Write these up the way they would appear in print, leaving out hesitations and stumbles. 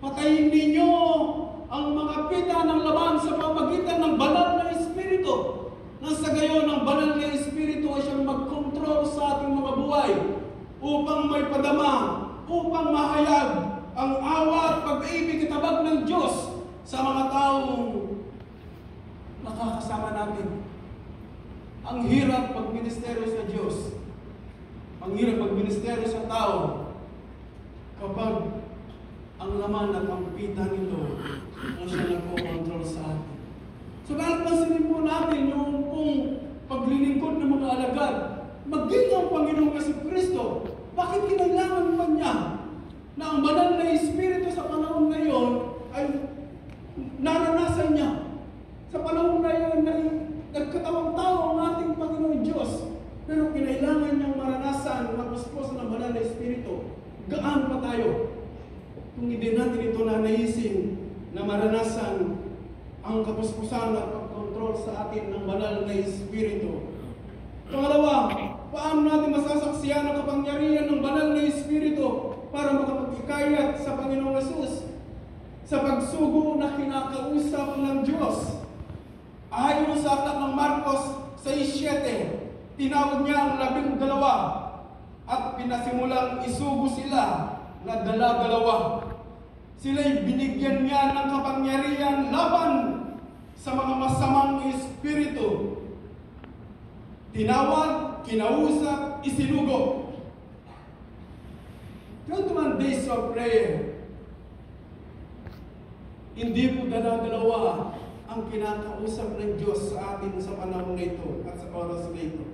Patayin ninyo ang mga pita ng laman sa pamagitan ng banal na Espiritu. Nang sa gayon, ang banal na Espiritu ay siyang mag-control sa ating mga buhay upang may padama, upang mahayag ang awa at pag-ibig at habag ng Diyos sa mga taong nakakasama natin. Ang hirap magministeryo sa Diyos. Ang hirap magministeryo sa tao kapag ang laman at ang pita nito ang siya nagko-control sa atin. So bakit pansinin po natin yung kung paglilingkod ng mga alagad, maging ang Panginoong Jesucristo, bakit kinailangan pa niya na ang banal na Espiritu sa panahon na iyon ay naranasan niya? Sa panahon na iyon ay nagkatawang tao ang ating Panginoong Diyos, pero kinailangan niyang maranasan ang puspos ng banal na Espiritu. Gaan pa tayo kung hindi natin ito nanaisin na maranasan ang kapuspusan at pagkontrol sa atin ng banal na Espiritu. Pangalawa, paano natin masasaksiyan ang kapangyarihan ng banal na Espiritu para makapag-ikayat sa Panginoong Hesus sa pagsugo na kinakausap ng Diyos? Ayon sa aklat ng Marcos 6:7, tinawag niya ang 12 at pinasimulang isugo sila na dala-dalawa. Sila'y binigyan niya ng kapangyarihan laban sa mga masamang espiritu. Tinawag, kinausap, isinugo. 21 days of prayer. Hindi po dala-dalawa ang kinakausap ng Diyos sa atin sa panahon na ito at sa oras na ito.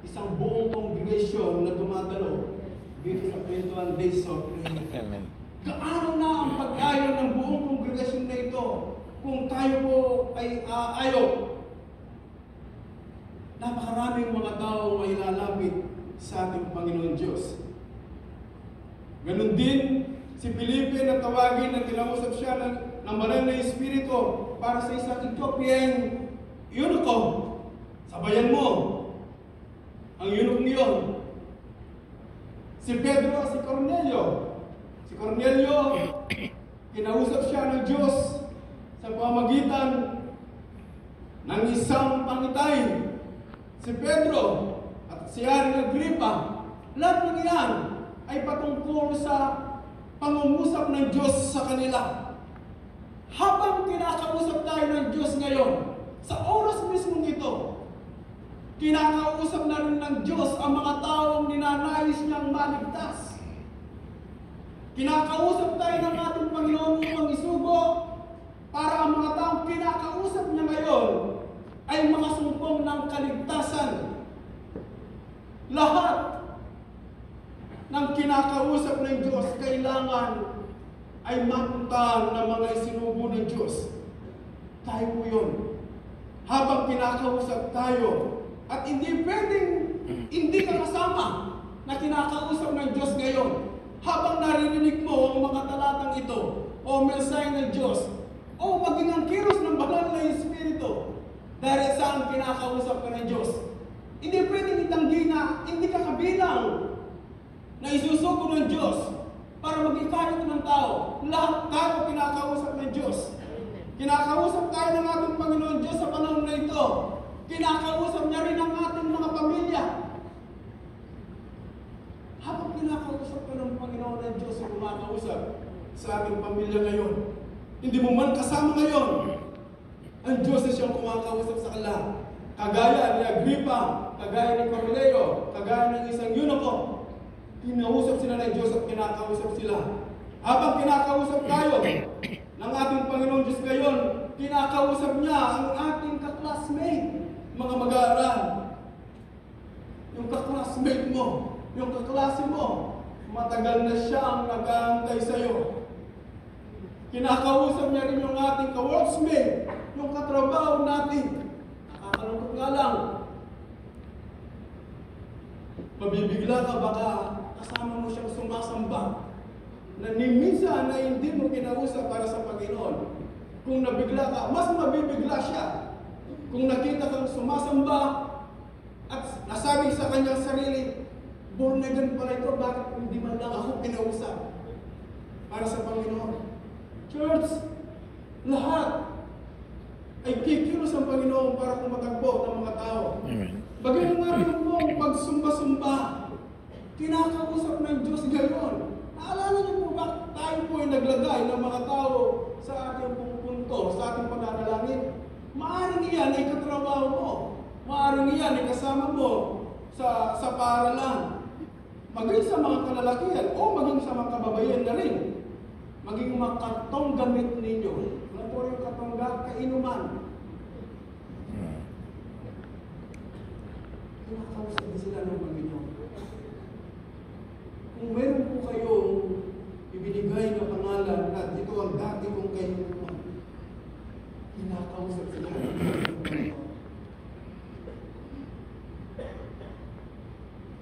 Isang buong congregation na dumadalo dito sa 21 days of prayer. Amen. Gaano na ang pag-ayon ng buong kongregasyon na ito kung tayo po ay aayaw? Napakaraming mga tao ay lalapit sa ating Panginoon Diyos. Ganon din si Felipe na tawagin na kinausap siya ng banal na Espiritu para sa isang Ethiopian eunuch. Sabayan mo ang eunuch niyon. Si Pedro, si Cornelio. Si Cornelio, kinausap siya ng Diyos sa pamagitan ng isang pangitay. Si Pedro at si Haring Agripa, lahat ng iyan ay patungkol sa pangungusap ng Diyos sa kanila. Habang kinakausap tayo ng Diyos ngayon, sa oras mismo ito, kinakausap na rin ng Diyos ang mga taong ninanais niyang maligtas. Kinakausap tayo ng ating Panginoon upang isugo para ang mga taong kinakausap niya ngayon ay mga sumpong ng kaligtasan. Lahat ng kinakausap ng Diyos kailangan ay mapuntahan ng mga isinugo ng Diyos. Tayo po yun. Habang kinakausap tayo, at hindi pwedeng hindi ka kasama na kinakausap ng Diyos ngayon. Habang naririnig mo ang mga talatang ito, o mensahe ng Diyos, o maging ang kilos ng banal na Espiritu, dahil saan kinakausap ka ng Diyos. Hindi pwedeng itanggi na hindi ka kabilang na isusuko ng Diyos para mag-ikayat ng tao. Lahat tayo kinakausap ng Diyos. Kinakausap tayo ng ating Panginoon Diyos sa panahon na ito. Kinakausap niya rin ang ating mga pamilya. Habang kinakausap ka ng Panginoon ng Diyos sa kumakausap sa ating pamilya ngayon, hindi mo man kasama ngayon, ang Diyos ay siyang kumakausap sa kanila. Kagaya ni Agripa, kagaya ni Cornelio, kagaya ng isang eunuch, kinausap sila ng Diyos at kinakausap sila. Habang kinakausap tayo ng ating Panginoon Diyos ngayon, kinakausap niya ang ating kaklasmate, mga mag-aaral. Yung kaklasmate mo, yung kaklase mo, matagal na siyang nag-aantay sa'yo. Kinakausap niya rin yung ating ka-worksmate, yung katrabaho natin. Nakakalungkot nga lang. Mabibigla ka baka kasama mo siyang sumasamba na minsan na hindi mo kinausap para sa Panginoon. Kung nabigla ka, mas mabibigla siya. Kung nakita kang sumasamba at nasabi sa kanyang sarili, born again pala ito, bakit hindi man lang ako kinausap? Para para sa Panginoon. Church, lahat ay kikilos ang Panginoon para kumatagpo ng mga tao. Bagayon nga rin po ang pagsumba-sumba. Kinakausap ng Diyos gayon. Naalala niyo po ba tayo po ay naglagay ng mga tao sa ating pupunto, sa ating pananalangin? Maaring iyan ay katrabaho mo. Maaring iyan ay kasama mo sa paaralan. Maging sa mga kalalakihan o maging sa mga kababayan na rin. Maging mga kartong gamit ninyo. Ano po yung kartong kainuman? Kinakausap din sila ng Panginoon. Kung meron po kayong ibinigay na pangalan at ito ang dati kong kainuman, kinakausap sila ng Panginoon.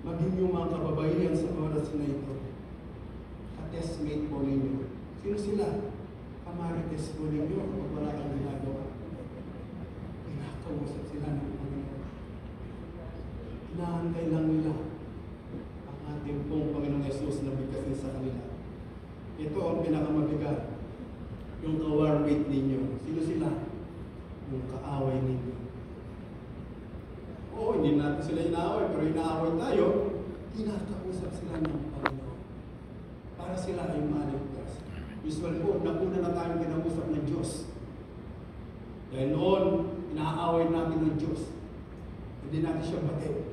Maging yung mga kababaihan sa oras na ito, ka-testmate po ninyo. Sino sila? Kamarites po ninyo kung wala kang ginagawa. Kinakausap sila ng Panginoon. Inaantay lang nila ang ating pong Panginoong Yesus na bigkasin sa kanila. Ito ang pinakamabigat. Yung ka-warmate ninyo. Sino sila? Yung kaaway ninyo. Oo, hindi natin sila inaaway, pero inaaway tayo, kinakausap sila ng Panginoon para sila ay maligtas. Usual po, nakuna na tayong kinausap ng Diyos. Dahil noon, inaaway natin ng Diyos. Hindi natin siya batid.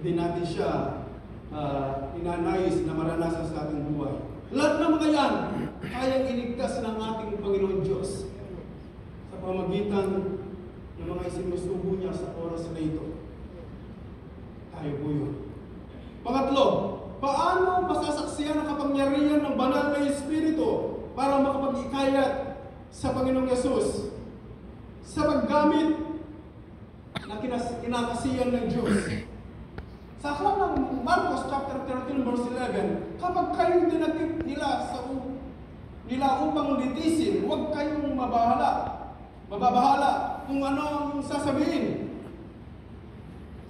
Hindi natin siya inanayos na maranasan sa ating buhay. Lahat ng mga yan, kayang iligtas ng ating Panginoon Diyos sa pamagitan ng mga isinusubo niya sa oras na ito. Tayo po yun. Pangatlo, paano masasaksiyan ang kapangyarihan ng banal na Espiritu para makapag-ikayat sa Panginoong Yesus sa paggamit na kinakasiyan ng Diyos? Sa aklat ng Marcos chapter 13 verse 11, kapag kayo dinatid nila upang litisin, huwag kayong mababahala kung ano ang sasabihin.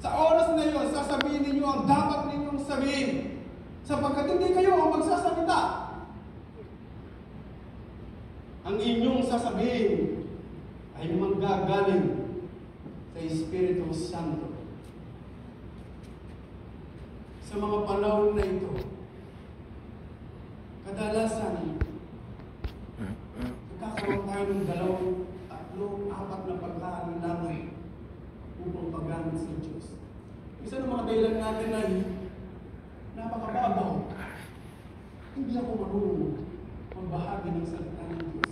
Sa oras na iyon, sasabihin ninyo ang dapat ninyong sabihin, sapagkat hindi kayo ang magsasalita. Ang inyong sasabihin ay manggagaling sa Espiritu Santo. Sa mga panahon na ito, kadalasan, nagkakaroon tayo ng 2, 4 na pagkaalinlangan upang paggamit sa Diyos. Isa ng mga dahilan natin ay napakababaw. Hindi ako marunong magbahagi ng salita ng Diyos.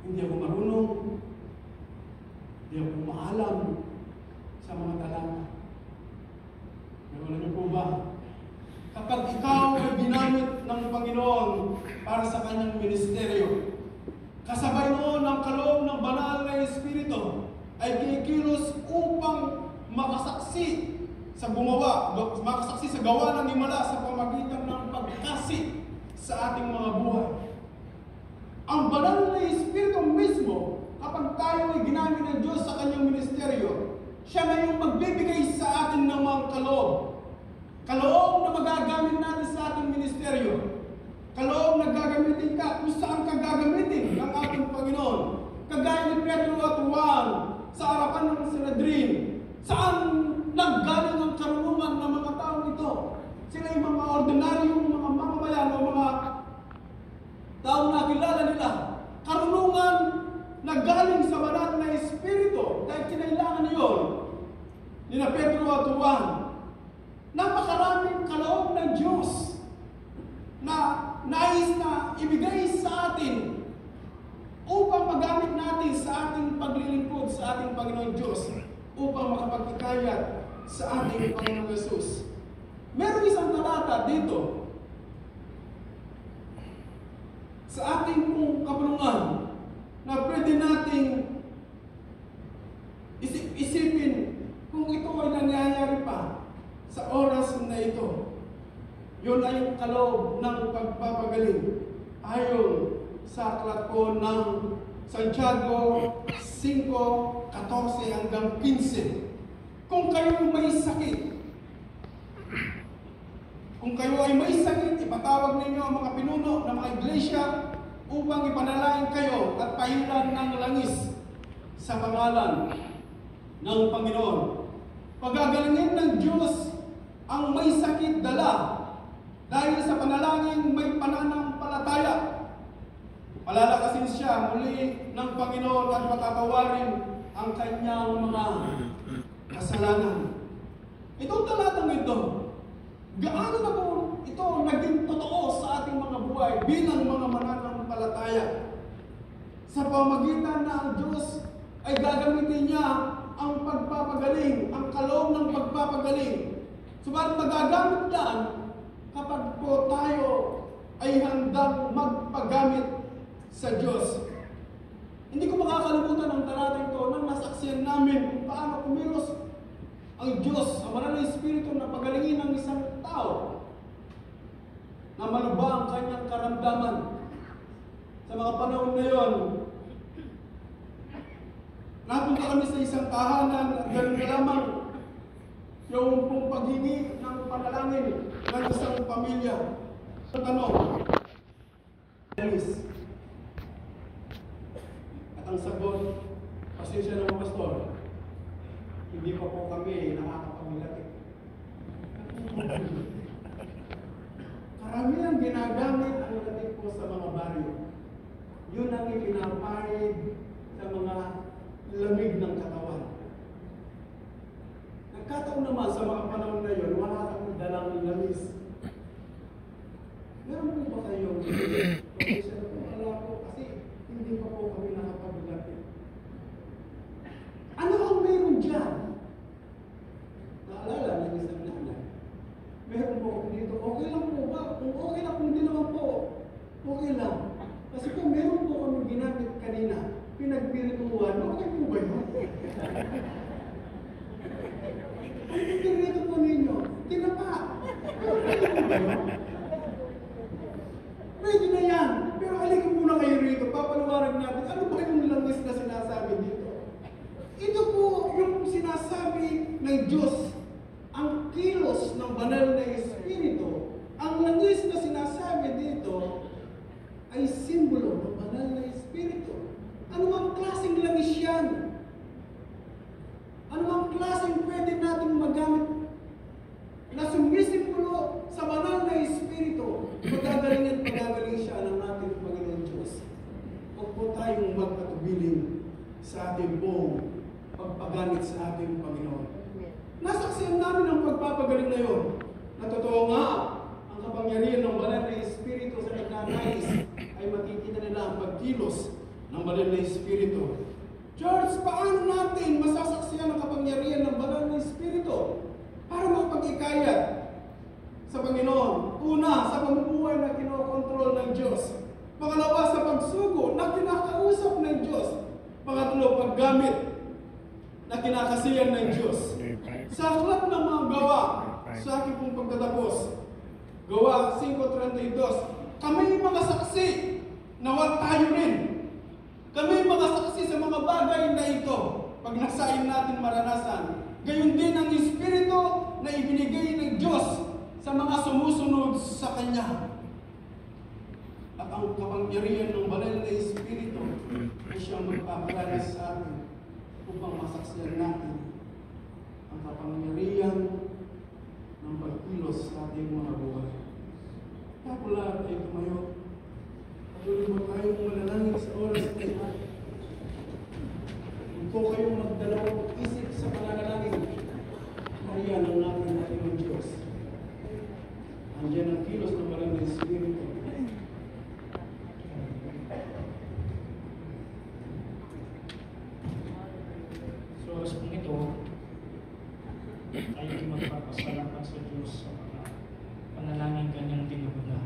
Hindi ako marunong, hindi ako maalam sa mga talata. Wala niyo po ba? Kapag ikaw ay ginamit ng Panginoon para sa kanyang ministeryo, kasabay noon ang kaloob ng banal na Espiritu ay kinikilos upang makasaksi sa gawa ng himala sa pamagitan ng pagkasi sa ating mga buhay. Ang banal na Espiritu mismo, kapag tayo ay ginamit ng Diyos sa kanyang ministeryo, siya na yung magbibigay sa atin ng mga kaloob. Kaloob na magagamit natin sa ating ministeryo. Kaloob na gagamitin ka kung saan ka gagamitin ng ating Panginoon. Kagaya ni Pedro at Juan sa harapan ng Sanhedrin. Saan nanggaling ang karunungan ng mga taong ito? Sila yung mga ordinaryong mga mamamayan o mga taong nakilala nila. Karunungan na galing sa banal na Espiritu dahil kinailangan yun ni na Pedro at Juan. Napakaraming kaloob ng Diyos na nais na ibigay sa atin upang magamit natin sa ating paglilingkod sa ating Panginoon Diyos upang makapagkikayat sa ating Panginoon Jesus. Meron isang talata dito sa ating pong kapulungan na pwede nating isipin kung ito ay nangyayari pa sa oras na ito. Yun ay yung kaloob ng pagpapagaling ayon sa aklat po ng Santiago 5:14 hanggang 15. Kung kayo may sakit, ipatawag ninyo ang mga iglesia upang ipanalangin kayo at pahilan ng langis sa pangalan ng Panginoon. Pagagalingin ng Diyos ang may sakit dala dahil sa panalangin may pananampalataya. Palalakasin siya muli ng Panginoon at patatawarin ang kanyang mga kasalanan. Itong talatang ito, gaano na po ito naging totoo sa ating mga buhay bilang mga mananampalataya? Sa pamagitan na ang Diyos ay gagamitin niya ang pagpapagaling, ang kaloob ng pagpapagaling. Subalit magagamit yan kapag po tayo ay handang magpagamit sa Diyos. Hindi ko makakalimutan ang talatang ito nang nasaksiyan namin kung paano kumilos ang Diyos, ang banal na Espiritu na pagalingin ng isang tao na malubha ang kanyang karamdaman. Sa mga panahon na yon, napunta kami sa isang tahanan at gano'n na lamang yung pong paghingi ng panalangin ng isang pamilya. Sa tanong, at ang sagot, pasensya ng pastor, hindi pa po kami nakakapamilati. Karamihan ginagamit ang latik po sa mga baryo. Yun ang ipinapahid sa mga lamig ng katawan. Nagkataon naman sa mga panahon na yun, wala kang dalang lamis. Meron po ba kayong pasensya na po? Wala po kasi hindi pa po kami nakapamilati. Ano ang meron dyan? Naalala ng isang nanay. Meron po ako dito. Okay lang po ba? Kung okay lang, kung hindi naman po, okay lang. Kasi kung meron po kami ginamit kanina, pinagpirituan, okay po ba yun? Ang pinirito po ninyo, tinapa. Okay po ba yun? Pwede na yan. Pero halika muna kayo rito, papaluwarag natin, ano ba yung langis na sinasabi dito? Ito po yung sinasabi ng Diyos, ang kilos ng banal na Espiritu. Ang langis na sinasabi dito ay simbolo ng banal na Espiritu. Ano ang klaseng langis yan? Ano ang klaseng pwede natin magamit na sumisimbolo sa banal na Espiritu? Magagaling at magagaling siya ng ating Panginoon Diyos. Huwag po tayong magpatubiling sa ating pong pagpagamit sa ating Panginoon. Nasaksihan namin ang pagpapagaling na yun. Na totoo nga, ang kapangyarihan ng banal na Espiritu sa nagnanais ay makikita nila ang pagkilos ng banal na Espiritu. Church, paano natin masasaksihan ang kapangyarihan ng banal na Espiritu para makapag-ikayat sa Panginoon? Una, sa pamumuhay na kinokontrol ng Diyos. Pangalawa, sa pagsugo na kinakausap ng Diyos. Pangatlo, paggamit na kinakasiyan ng Diyos. Sa aklat ng mga gawa, sa aking pong pagtatapos, Gawa 5:32, kami mga saksi na tayo rin. Kami mga saksi sa mga bagay na ito pag nasain natin maranasan. Gayon din ang Espiritu na ibinigay ng Diyos sa mga sumusunod sa Kanya. At ang kapangyarihan ng banal na Espiritu ay siyang magpapalanas sa atin upang masaksiyan natin ang kapangyarihan ng pagkilos sa ating mga buhay. Tapos ay tumayo. Patuloy mo tayong manalangin sa oras na ito. Kung po kayong magdalawang isip sa pananalangin, kaya lang natin natin ng Diyos. Andiyan ang kilos ng banal na Espiritu. So, oras kong ito, tayo magpapasalamat sa Diyos sa mga panalangin kanyang tinubula.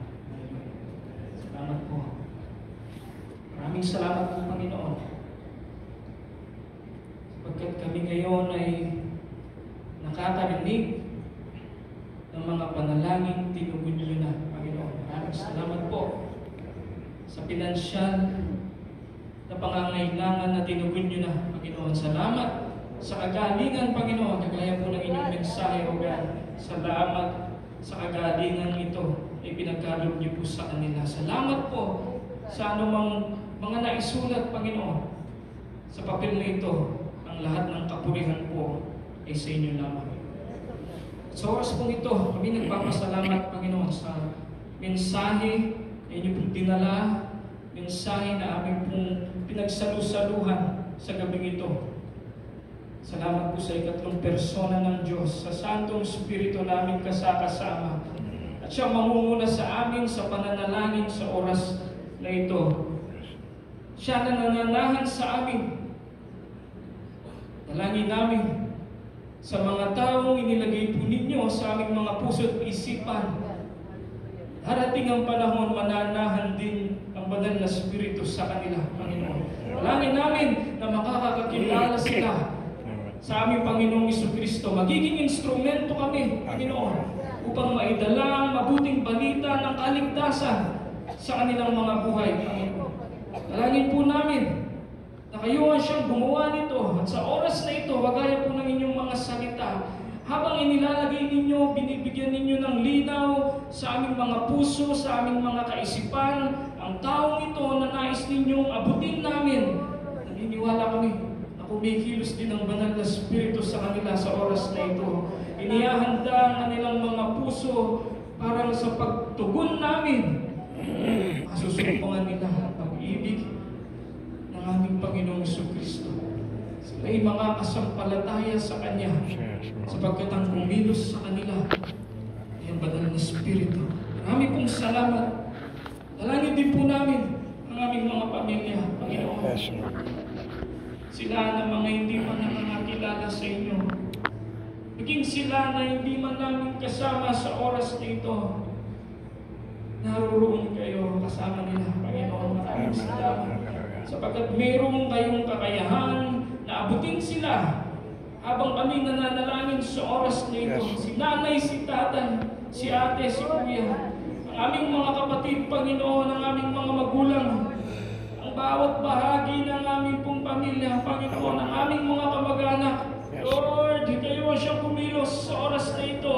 Salamat po. Maraming salamat po, Panginoon. Pagkat kami ngayon ay nakakarinig ng mga panalangin tinubun niyo na, Panginoon. Maraming salamat po sa pinansyal na pangangailangan na tinubun niyo na, Panginoon. Salamat sa kagalingan, Panginoon, kagaya po ng inyong mensahe, O God. Salamat sa kagalingan ito na ay pinagkaloob niyo po sa kanila. Salamat po sa anumang mga naisulat, Panginoon. Sa papel na ito, ang lahat ng kapurihan po ay sa inyo lamang. Sa oras pong ito, kami nagpapasalamat, Panginoon, sa mensahe na inyo pong dinala, mensahe na aming pong pinagsalusaluhan sa gabing ito. Salamat po sa ikatlong persona ng Diyos, sa Santong Espiritu namin kasakasama. At siya mamumuna sa amin sa pananalangin sa oras na ito. Siya na nananahan sa amin. Dalangin namin sa mga taong inilagay po ninyo sa aming mga puso at isipan. Darating ang panahon, mananahan din ang banal na Espiritu sa kanila, Panginoon. Dalangin namin na makakakilala sila sa aming Panginoong Jesucristo. Magiging instrumento kami, Panginoon, upang maidala ang mabuting balita ng kaligtasan sa kanilang mga buhay, Panginoon. Dalangin po namin na kayo ang siyang gumawa nito at sa oras na ito, wagaya po ng inyong mga salita, habang inilalagay ninyo, binibigyan ninyo ng linaw sa aming mga puso, sa aming mga kaisipan, ang taong ito na nais ninyong abutin namin. Naniniwala kami na kumikilos din ang banal na Espiritu sa kanila sa oras na ito. Inihahanda ang kanilang mga puso para sa pagtugon namin. Masusupungan nila ang pag-ibig ng aming Panginoong Jesucristo. Sila ay mga kasampalataya sa Kanya sapagkat ang kumilos sa kanila ay ang banal na Espiritu. Marami pong salamat. Dalangin din po namin ang aming mga pamilya, Panginoon. Sila na mga hindi man nakakilala sa inyo. Maging sila na hindi man namin kasama sa oras na ito. Naroon kayo kasama nila, Panginoon. Maraming salamat. Sapagkat mayroong kayong kakayahan na abutin sila habang kami nananalangin sa oras na ito. Si nanay, si tatay, si ate, si kuya, ang aming mga kapatid, Panginoon, ang aming mga magulang, ang bawat bahagi ng aming pong pamilya, Panginoon, ang aming mga kamag-anak. Lord, kayo siyang kumilos sa oras na ito.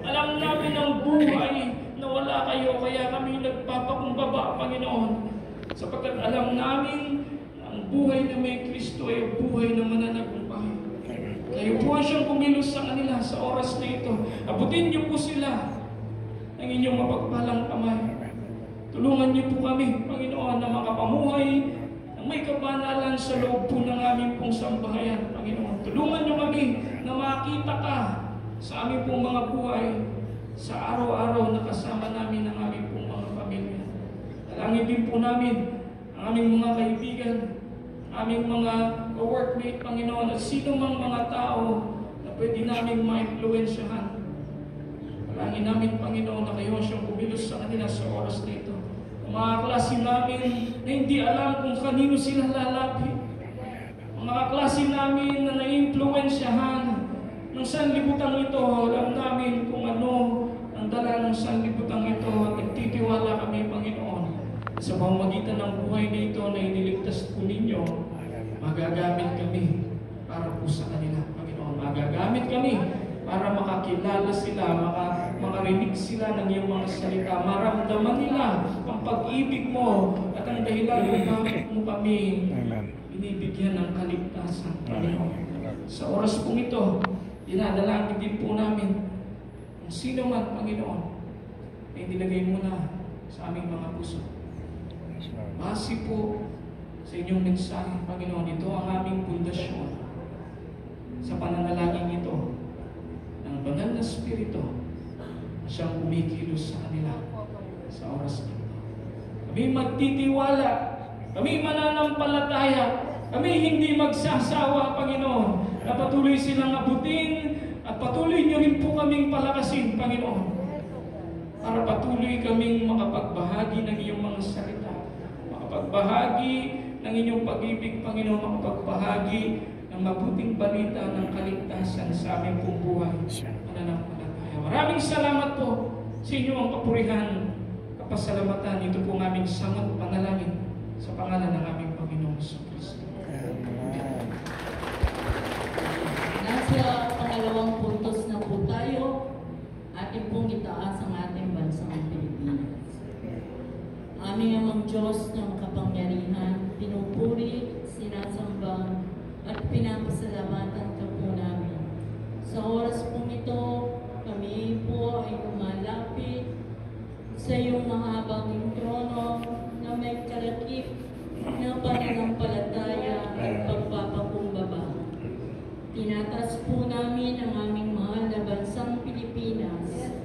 Alam namin ang buhay na wala kayo, kaya kami nagpapakumbaba, Panginoon. Sapagkat alam namin ang buhay na may Kristo ay buhay na mananagumpay. Kayo po siyang kumilos sa kanila sa oras na ito. Abutin niyo po sila ng inyong mapagpalang kamay. Tulungan niyo po kami, Panginoon, na makapamuhay ng may kabanalan sa loob po ng aming pong sambahayan, Panginoon. Tulungan niyo kami na makita ka sa aming pong mga buhay, sa araw-araw na kasama namin ang aming pong mga pamilya. Dalangin din po namin ang aming mga kaibigan, aming mga workmate, Panginoon, at sino mang mga tao na pwede namin ma-influensyahan. Dalangin namin, Panginoon, na kayo siyang kumilos sa kanila sa oras na ito. Ang mga klase namin na hindi alam kung kanino sila lalapit. Ang mga klase namin na na-influensyahan ng sanlibutan ito, alam namin kung ano ang dala ng sanlibutan ito at nagtitiwala kami, Panginoon. Sa pamamagitan ng buhay na ito na iniligtas po ninyo, magagamit kami para po sa kanila, Panginoon. Magagamit kami para makakilala sila, makarinig sila ng iyong mga salita, maramdaman nila ang pag-ibig mo at ang dahilan kung bakit mo kami binibigyan ng kaligtasan, Panginoon. Sa oras pong ito, dinadalangin din po namin kung sino man, Panginoon, ay nilagay mo na sa aming mga puso. Base po sa inyong mensahe, Panginoon, ito ang aming pundasyon sa pananalangin ito ng banal na Espiritu na siyang kumikilos sa kanila sa oras nito. Kami magtitiwala, kami mananampalataya, kami hindi magsasawa, Panginoon, na patuloy silang abutin at patuloy niyo rin po kaming palakasin, Panginoon, para patuloy kaming makapagbahagi ng iyong mga salita, makapagbahagi ng inyong pag-ibig, Panginoon, makapagbahagi ng mabuting balita ng kaligtasan sa aming pong buhay. Mananampalataya. Maraming salamat po sa inyong kapurihan, kapasalamatan. Ito po ang aming samot panalangin sa pangalan ng aming Panginoong Jesucristo. Nasa pangalawang puntos na po tayo, ating pong itaas ang ating bansang Pilipinas. Aming amang Diyos na makapangyarihan, pinupuri, sinasamba, at pinapasalamatan ka po namin. Sa oras pong ito, kami po ay lumalapit sa iyong mahabang trono na may kalakip na pananampalataya at pagpapakumbaba. Tinatas po namin ang aming mahal na bansang Pilipinas.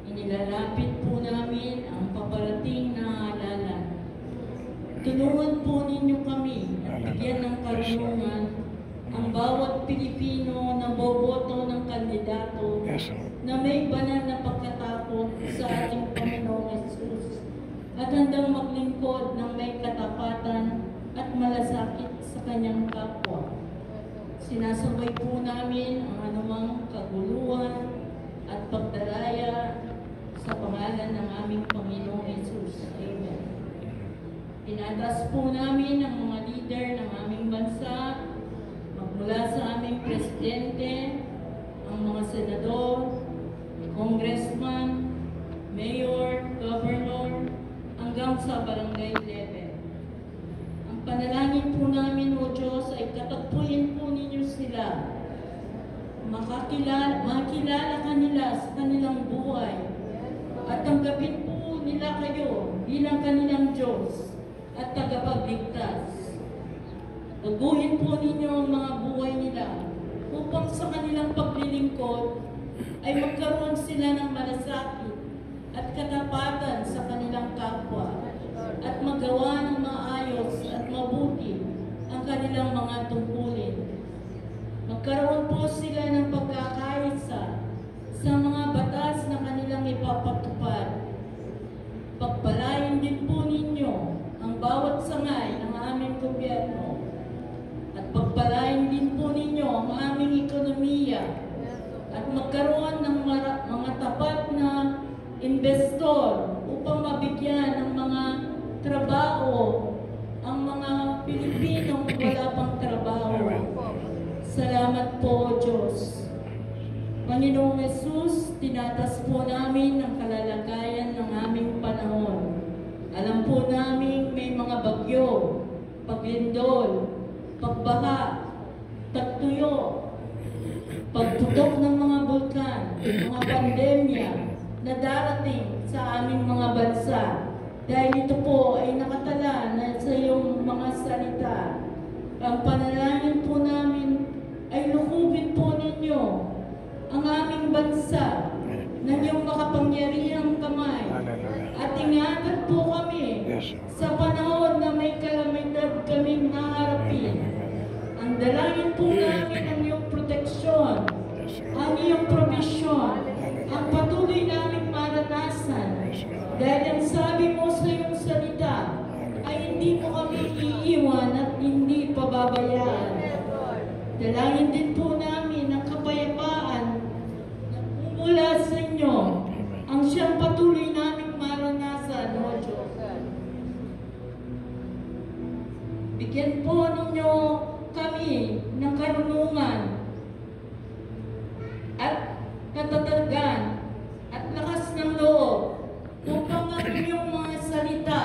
Inilalapit po namin ang paparating na halalan. Tulungan po ninyo kami at bigyan ng karunungan ang bawat Pilipino na boboto ng kandidato na may banal na pagkatakot sa ating Panginoong Hesus at handang maglingkod ng may katapatan at malasakit sa kanyang kapwa. Sinasabay po namin ang anumang kaguluhan at pagdaraya sa pangalan ng aming Panginoong Hesus. Amen. Tinatas po namin ang mga leader ng aming bansa, magmula sa aming presidente, ang mga senador, congressman, mayor, governor, hanggang sa barangay level. Ang panalangin po namin, O Diyos, ay katagpuin po ninyo sila. Makilala kanila sa kanilang buhay at tanggapin po nila kayo bilang kanilang Diyos at tagapagligtas. Baguhin po ninyo ang mga buhay nila upang sa kanilang paglilingkod ay magkaroon sila ng malasakit at katapatan sa kanilang kapwa at magawa ng maayos at mabuti ang kanilang mga tungkulin. Magkaroon po sila ng pagkakaisa sa mga batas na kanilang ipapatupad. Pagpalain din po ninyo ang bawat sangay ng aming gobyerno at pagpalain din po ninyo ang aming ekonomiya at magkaroon ng mga tapat na investor upang mabigyan ng mga trabaho ang mga Pilipinong wala pang trabaho. Salamat po, Diyos. Panginoong Hesus, tinatas po namin ang kalalagayan ng aming panahon. Alam po namin may mga bagyo, paglindol, pagbaha, tagtuyo, pagputok ng mga bulkan, mga pandemya na darating sa aming mga bansa. Dahil ito po ay nakatala na sa iyong mga salita. Ang panalangin po namin ay lukubin po ninyo ang aming bansa ng iyong makapangyarihang kamay. At ingatan po kami sa panahon na may kalamidad kaming naharapin. Ang dalangin po namin ang iyong proteksyon, ang iyong provisyon, ang patuloy naming maranasan. Dahil ang sabi mo sa iyong salita ay hindi mo kami iiwan at hindi pababayaan. Dalangin din po namin ang kapayapaan na mula sa inyo, ang siyang patuloy naming maranasan, O Diyos. Bigyan po ninyo kami ng karunungan at katatagan at lakas ng loob upang ang inyong mga salita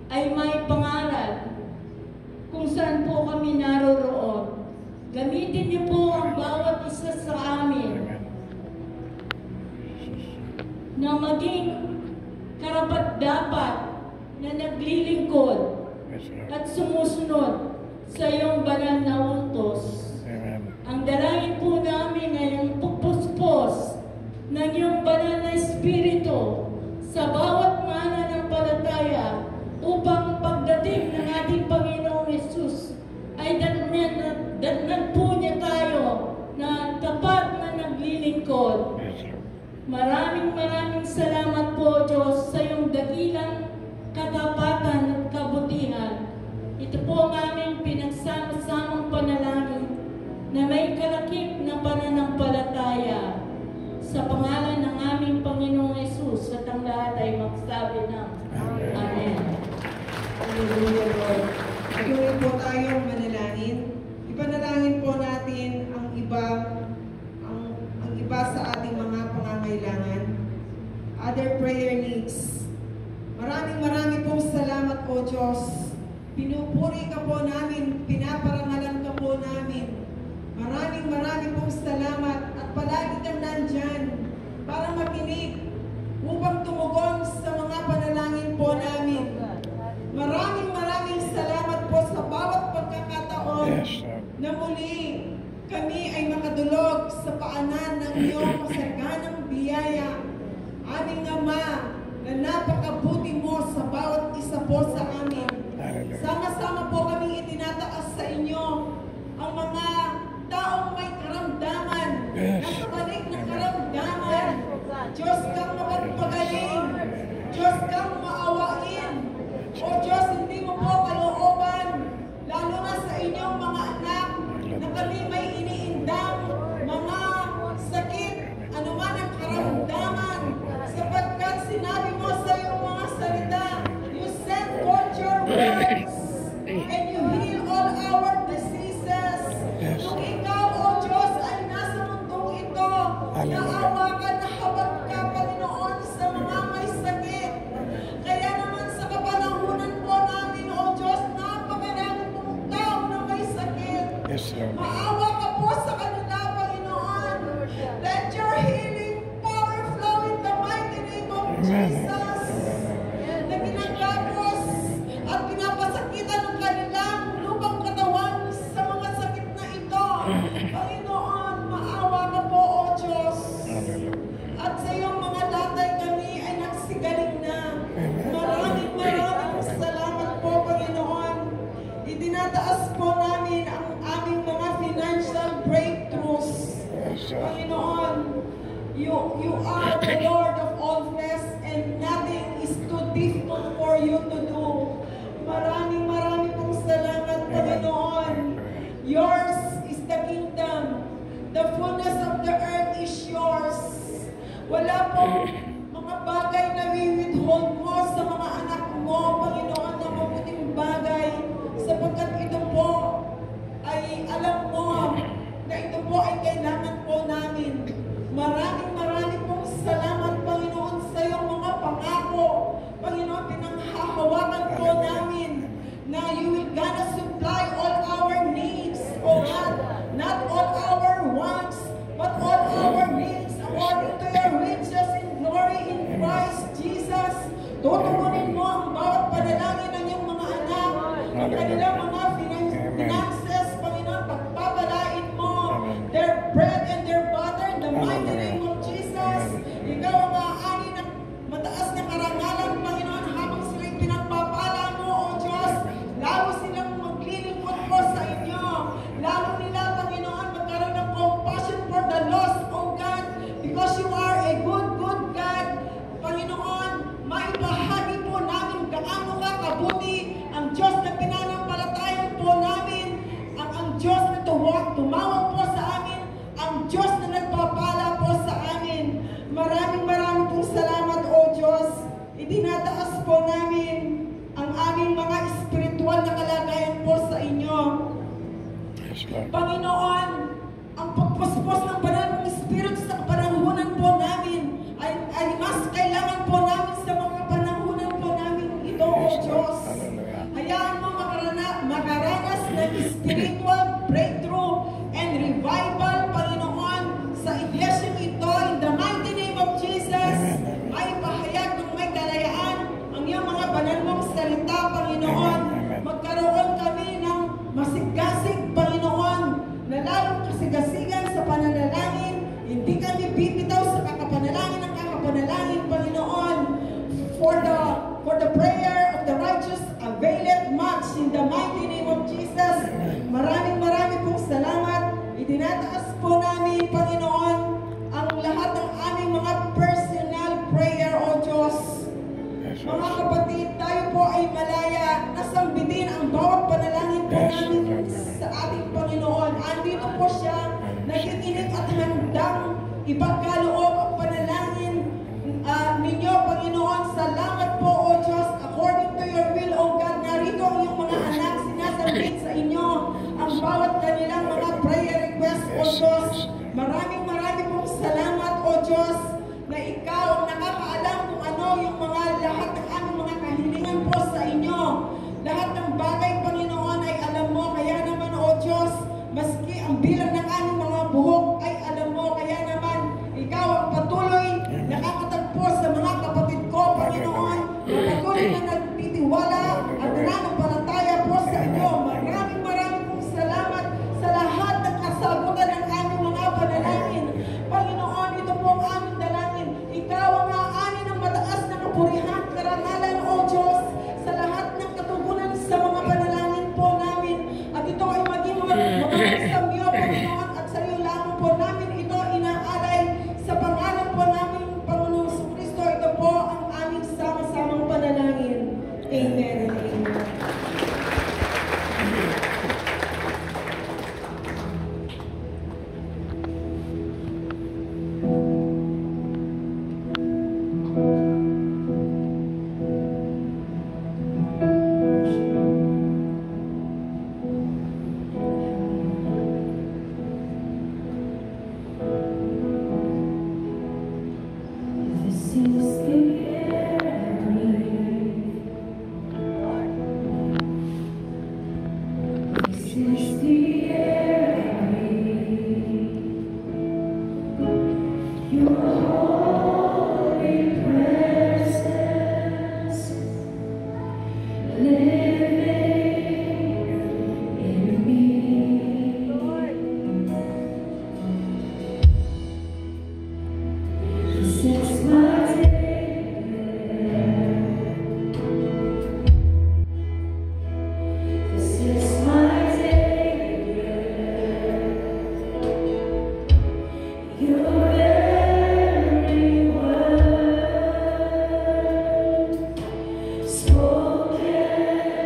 ay may pangaral kung saan po kami naroroon. Gamitin niyo po ang bawat isa sa amin na maging karapat-dapat na naglilingkod at sumusunod sa iyong banal na utos. Ang dalangin po namin ay ang pagpuspos ng iyong banal na Espiritu sa bawat mananampalataya upang pagdating ng ating Panginoong Hesus ay datnan po niya tayo na tapat na naglilingkod. Maraming salamat po, Diyos, sa iyong dakilang katapatan at kabutihan. Ito po ang aming pinagsama-samang panalangin na may kalakip na pananampalataya sa pangalan ng aming Panginoong Hesus at ang lahat ay magsabi ng Amen. Hallelujah, Lord. Patuloy po tayong manalangin. Ipanalangin po natin ang iba sa ating mga pangangailangan. Other prayer needs. Maraming O Diyos. Pinupuri ka po namin, pinaparangalan ka po namin. Maraming pong salamat at palagi kang nandyan para makinig upang tumugon sa mga panalangin po namin. Maraming salamat po sa bawat pagkakataon na muli kami ay makadulog sa paanan ng iyong masaganang biyaya. Aming Ama, na napakabuti mo sa bawat isa po sa amin. Sama-sama po kami itinataas sa inyo ang mga taong may karamdaman, nakabalik na karamdaman. Diyos kang mapagpagaling, Diyos kang maawain. O Diyos, hindi mo po kalooban, lalo na sa inyong mga anak, na kami may iniindang mga sakit, anuman ang karamdaman, sapagkat sinabi mo sa iyong mga salita, you send forth your words, and you heal all our diseases. Nung ikaw, O Diyos, ay nasa mundong ito, naawa ka, nahabag ka, Panginoon, sa mga may sakit. Kaya naman sa kapanahunan po namin, O Diyos, napakarami pong tao na may sakit. Maawa ka po sa kanila, Panginoon. Let your healing power flow in the mighty name of Jesus. Na ginagapos at pinapasakitan ng kanilang lubang katawan sa mga sakit na ito. Panginoon, maawa ka po, O Diyos. At sa iyong mga latay kami ay nagsigaling na. Maraming salamat po, Panginoon. Itinataas po namin ang aming mga financial breakthroughs. Panginoon, you are the Lord of all flesh and nothing is too difficult for you to do. Maraming pong salamat, Panginoon. Yours is the kingdom. The fullness of the earth is yours. Wala pong mga bagay na withhold mo sa mga anak mo, Panginoon, na mabuting bagay, sapagkat ito po ay alam mo na ito po ay kailangan po namin. Maraming pong salamat, Panginoon, sa iyong mga pangako. Panginoon, pinanghahawakan po namin na you will gonna supply all our needs, O God. Not all our wants, but all our needs according to your riches in glory in Christ Jesus. Tutugunin mo ang bawat panalangin ng iyong mga anak, ang kanilang mga finances, Panginoon, pagpapalain mo their bread and their butter in the mighty name of Jesus. Ikaw ang aani ng mataas na karangalan, Panginoon, habang sila'y pinagpapala mo, O Diyos. Lalo silang maglilingkod po sa inyo. Lalo nila, Panginoon, magkaroon ng compassion for the lost, O God, because you are a good God. Panginoon, maibahagi po namin gaano ka kabuti ang Diyos na pinanampalatayan po namin, ang Diyos na tumawag po sa amin, ang Diyos na nagpapala po sa amin. Maraming pong salamat, O Diyos. Itinataas po namin ang aming mga espiritual na kalagayan po sa inyo. Panginoon, ang pagpuspos ng banal ng Espiritu sa kapanahunan po namin ay mas kailangan po namin sa mga panahunan po namin ito, O Diyos. Hayaan mo makaranas ng spiritual breakthrough and revival, Panginoon, sa iglesyang ito in the mighty name of Jesus. May pahayag ng may kalayaan ang iyong mga banal mong salita, Panginoon. Magkaroon kami ng masigasig, Panginoon, na lalong kasigasigan sa pananalangin. Hindi kami bibitaw sa kakapanalangin ng kakapanalangin, Panginoon. For the prayer of the righteous availeth much in the mighty name of Jesus. Maraming pong salamat. Itinataas po namin, Panginoon, ang lahat ng aming mga personal prayer, O Diyos. Mga kapatid, tayo po ay malaya na sambitin ang bawat panalangin po namin sa ating Panginoon. Andito po siya, nakikinig at handang ipagkaloob ang panalangin ninyo, Panginoon. Salamat po, O Diyos, according to your will, O God. Narito ang iyong mga anak, sinasambit sa inyo ang bawat kanilang mga prayer request, O Diyos. Maraming pong salamat, O Diyos, na ikaw ang nakakaalam kung ano yung mga lahat ng aming mga kahilingan po sa inyo. Ang bilang ng aming mga buhok ay alam mo, kaya naman ikaw ang patuloy nakakatagpo sa mga kapatid ko, Panginoon, na patuloy na nagtitiwala at nananampalataya po sa inyo. Maraming pong salamat sa lahat ng kasagutan ng aming mga panalangin. Panginoon, ito po ang aming dalangin. Ikaw ang aani ng mataas na kapurihan, karangalan, O Diyos, sa lahat ng katugunan sa mga panalangin po namin. At ito ay maging sa iyo, Panginoon, at sa iyo lamang po namin ito inaalay sa pangalan po namin, Panginoong Jesucristo. Ito po ang aming sama-samang panalangin. Amen and amen. This is the air I breathe. This is the air I breathe. Your holy presence living in me. This is my This is my Savior. Your very word spoken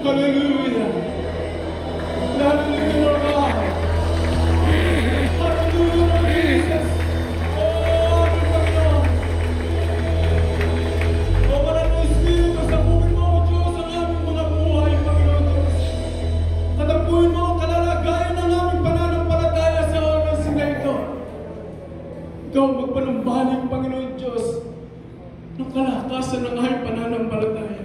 Hallelujah. Hallelujah, Lord God. Hallelujah, Lord Jesus. Oh, aming Panginoon. O Banal na Espiritu, sabukin mo, O Diyos, ang aming mga buhay, Panginoon Diyos. Katapuin mo ang kalalagayan ng aming pananampalataya sa oras na ito. Ikaw magpanumbalik, Panginoon Diyos, ng kalakasan ng aming pananampalataya.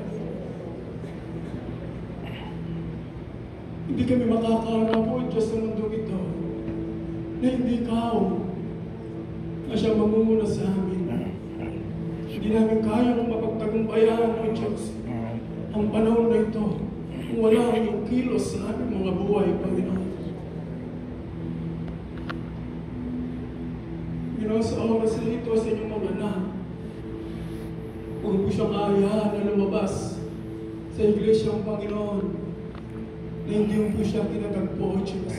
Hindi kami makakaharap, O Diyos, sa mundong ito na hindi Ikaw na siya mamumuna sa amin. Hindi namin kayang mapagtagumpayan, O Diyos, ang panahon na ito kung wala ang iyong kilos sa aming mga buhay, Panginoon. Panginoon, sa oras na ito sa inyong mga anak, huwag po siyang ayahan na lumabas sa iglesyang Panginoon na hindi po siya kinatagpo, O Diyos.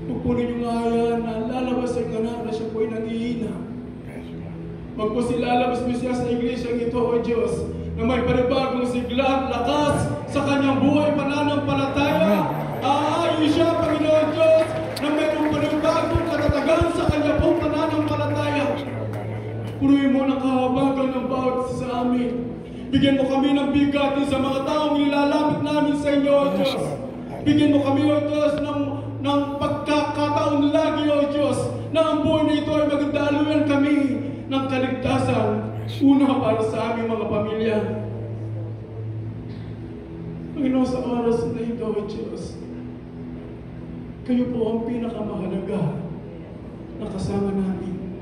Huwag po ninyong ayahan na lalabas ang anak na siya po ay nangihina. Huwag po silalabas mo siya sa iglesyang ito, O Diyos, na may panibagong sigla at lakas sa kanyang buhay pananampalataya. Aayon siya, Panginoon Diyos, na mayroong panibagong katatagan sa kanya pong pananampalataya. Puruin mo ng kahabagan ng bawat isa sa amin. Bigyan mo kami ng bigatin sa mga taong nilalapit namin sa inyo, O Diyos. Bigyan mo kami, O Diyos, ng pagkakataon lagi, O Diyos, na ang buhay na ito ay magdaluyan kami ng kaligtasan. Una para sa aming mga pamilya. Panginoon, sa oras na ito, O Diyos, kayo po ang pinakamahalaga na kasama namin.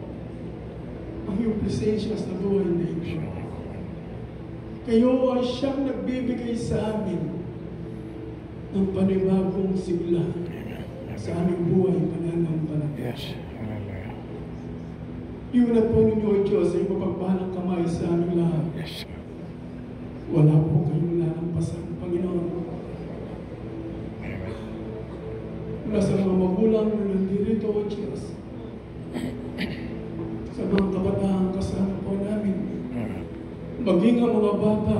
Ang iyong presensya sa buhay na ito. Kayo ay siyang nagbibigay sa amin ng panibagong sigla sa aming buhay pananampalataya. Yes. Hallelujah. Iunat po ninyo, O Diyos, ay mapagpalang kamay sa aming lahat. Yes. Wala po kayong lalampasan, Panginoon. Amen. Mula sa mga magulang na nandito, O Diyos, sa mga kabataan kasama po namin, maging ang mga bata,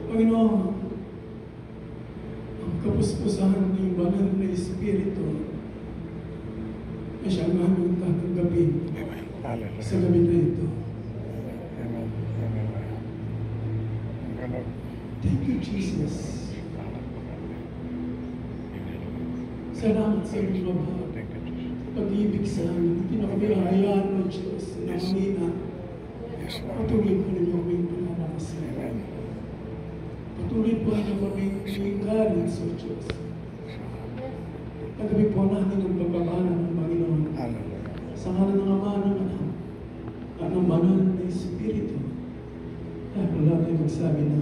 Panginoon, ang kapuspusan ng banal na Espiritu na siyang aming tatanggapin Amen. Hallelujah. sa gabi na ito. Amen. Amen. Amen. Thank you, Jesus. Salamat sa iyong babag. Thank you, Jesus. Pag-ibig sa amin. Hindi na kami hayaan, O Diyos, na mamina. Yes, Lord. Patuloy po ninyo kaming palalakas. Amen. Patuloy po ninyo kaming encourage, O Diyos. Pagkabi po namin ang pagpapala ng Panginoon. Hallelujah. Sa ngalan ng Ama ng Anak at ng Banal na Espiritu. Kaya po natin magsabi na,